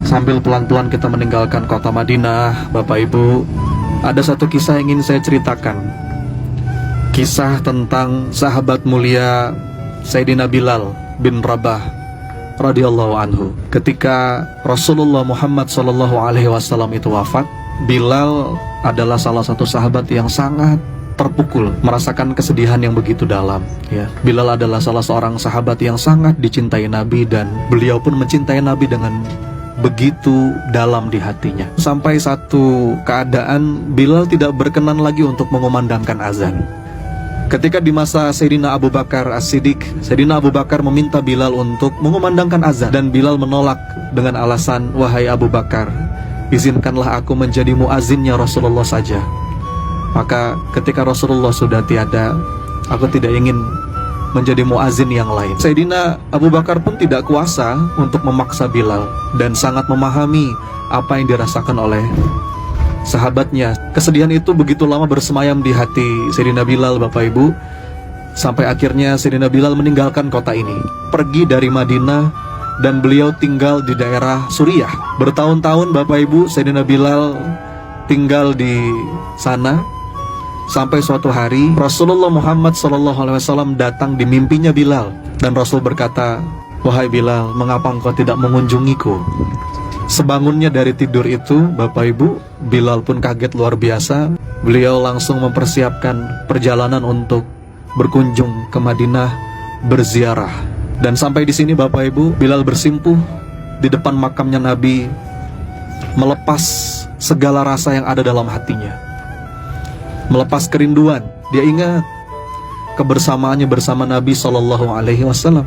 Sambil pelan-pelan kita meninggalkan kota Madinah, Bapak Ibu, ada satu kisah yang ingin saya ceritakan. Kisah tentang sahabat mulia Sayyidina Bilal bin Rabah radhiyallahu anhu. Ketika Rasulullah Muhammad SAW itu wafat, Bilal adalah salah satu sahabat yang sangat terpukul, merasakan kesedihan yang begitu dalam. Ya, Bilal adalah salah seorang sahabat yang sangat dicintai Nabi, dan beliau pun mencintai Nabi dengan begitu dalam di hatinya. Sampai satu keadaan Bilal tidak berkenan lagi untuk mengumandangkan azan. Ketika di masa Sayyidina Abu Bakar As-Siddiq, Sayyidina Abu Bakar meminta Bilal untuk mengumandangkan azan, dan Bilal menolak dengan alasan, "Wahai Abu Bakar, izinkanlah aku menjadi muazzinnya Rasulullah saja." Maka ketika Rasulullah sudah tiada, aku tidak ingin menjadi muazin yang lain. Sayyidina Abu Bakar pun tidak kuasa untuk memaksa Bilal, dan sangat memahami apa yang dirasakan oleh sahabatnya. Kesedihan itu begitu lama bersemayam di hati Sayyidina Bilal, Bapak Ibu, sampai akhirnya Sayyidina Bilal meninggalkan kota ini, pergi dari Madinah, dan beliau tinggal di daerah Suriah. Bertahun-tahun, Bapak Ibu, Sayyidina Bilal tinggal di sana. Sampai suatu hari Rasulullah Muhammad SAW datang di mimpinya Bilal, dan Rasul berkata, "Wahai Bilal, mengapa engkau tidak mengunjungiku?" Sebangunnya dari tidur itu, Bapak Ibu, Bilal pun kaget luar biasa. Beliau langsung mempersiapkan perjalanan untuk berkunjung ke Madinah, berziarah. Dan sampai di sini, Bapak Ibu, Bilal bersimpuh di depan makamnya Nabi, melepas segala rasa yang ada dalam hatinya, melepas kerinduan. Dia ingat kebersamaannya bersama Nabi SAW.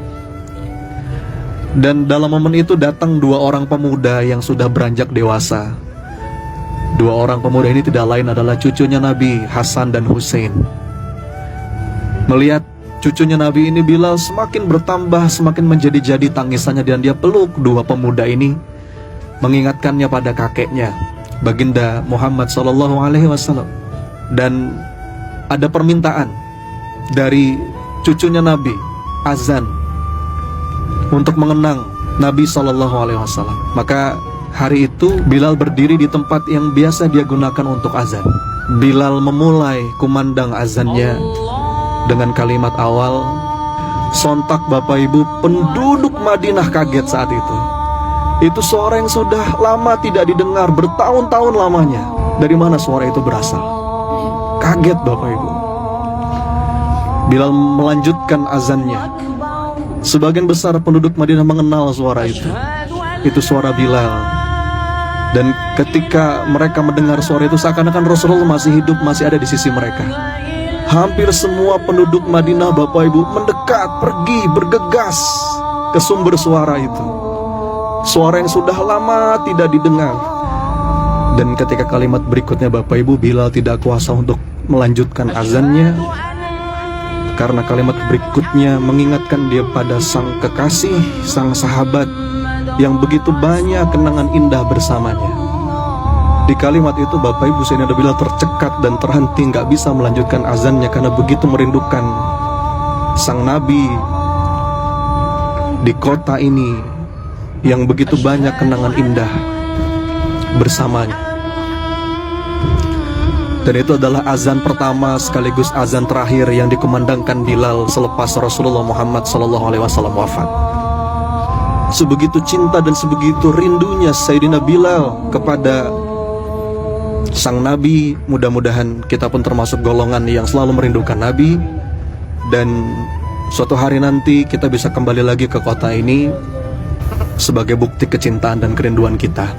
Dan dalam momen itu datang dua orang pemuda yang sudah beranjak dewasa. Dua orang pemuda ini tidak lain adalah cucunya Nabi, Hasan dan Hussein. Melihat cucunya Nabi ini, Bilal semakin bertambah, semakin menjadi-jadi tangisannya, dan dia peluk dua pemuda ini, mengingatkannya pada kakeknya, Baginda Muhammad SAW. Dan ada permintaan dari cucunya Nabi, azan, untuk mengenang Nabi SAW. Maka hari itu Bilal berdiri di tempat yang biasa dia gunakan untuk azan. Bilal memulai kumandang azannya dengan kalimat awal. Sontak, Bapak Ibu, penduduk Madinah kaget saat itu. Itu suara yang sudah lama tidak didengar, bertahun-tahun lamanya. Dari mana suara itu berasal? Kaget, Bapak Ibu. Bilal melanjutkan azannya. Sebagian besar penduduk Madinah mengenal suara itu. Itu suara Bilal. Dan ketika mereka mendengar suara itu, seakan-akan Rasulullah masih hidup, masih ada di sisi mereka. Hampir semua penduduk Madinah, Bapak Ibu, mendekat, pergi, bergegas ke sumber suara itu. Suara yang sudah lama tidak didengar. Dan ketika kalimat berikutnya, Bapak Ibu, Bilal tidak kuasa untuk melanjutkan azannya, karena kalimat berikutnya mengingatkan dia pada sang kekasih, sang sahabat yang begitu banyak kenangan indah bersamanya. Di kalimat itu, Bapak Ibu, Sayyidina Bilal tercekat dan terhenti, nggak bisa melanjutkan azannya karena begitu merindukan sang Nabi di kota ini yang begitu banyak kenangan indah bersamanya. Dan itu adalah azan pertama sekaligus azan terakhir yang dikumandangkan Bilal selepas Rasulullah Muhammad SAW wafat. Sebegitu cinta dan sebegitu rindunya Sayyidina Bilal kepada sang Nabi. Mudah-mudahan kita pun termasuk golongan yang selalu merindukan Nabi, dan suatu hari nanti kita bisa kembali lagi ke kota ini sebagai bukti kecintaan dan kerinduan kita.